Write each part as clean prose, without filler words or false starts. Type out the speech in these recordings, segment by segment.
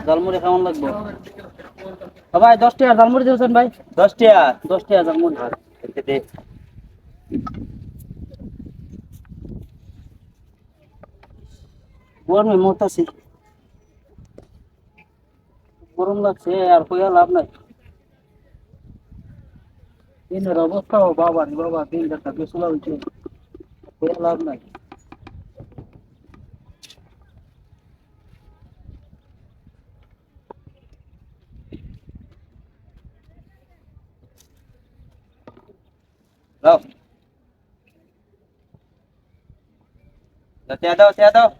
ঝালমুড়ি কেমন লাগবে? ভাই 10 টাকা ঝালমুড়ি দিয়েছেন ভাই। 10 টাকা। 10 টাকা ঝালমুড়ি। দে। গরমে মরতাছি, গরম লাগছে আর কইয়া লাভ নাই। দিনের অবস্থাও বাবা রে বাবা, দিন দেখা বেসুলা হইছে, কইয়া লাভ নাই। দাও। দাও।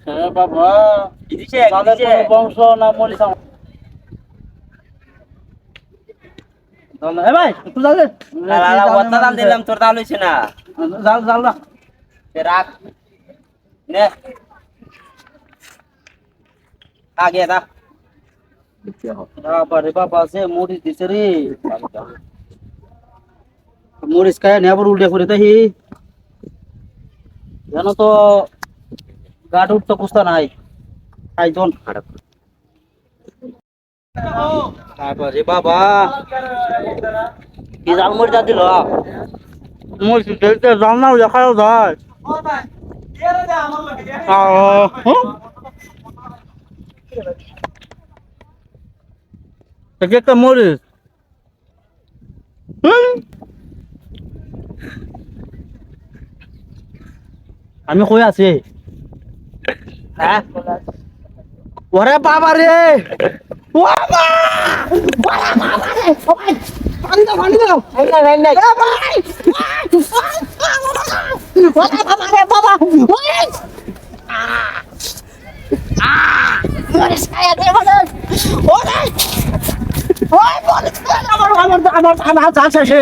হ্যাঁ বাবা, দিছে তাদের দিছে। কোনো বংশ না মরিস এ ভাই একটু জাল দে। আলা ওটা দাম দিলাম তোর দাম হইছে না। জাল জাল রাখ। রাখ। নে। আগে দা। বাবা রে বাবা, সে মরিচ দিছে রে। মরিচ খায় নেবার উল্টে করে তাই জানো তো, গাড উঠতে কুস্তা নাই খাইজন। বাবা রে বাবা, কি জাল মরিচা দিল। মরিচ দিতে জাল না দেখাও যায়। একটা মরিচ আমি কই আছি। হ্যাঁ ওরে বাবা রে, বাবা পানি দাও পানি দাও। আমার জাল শেষে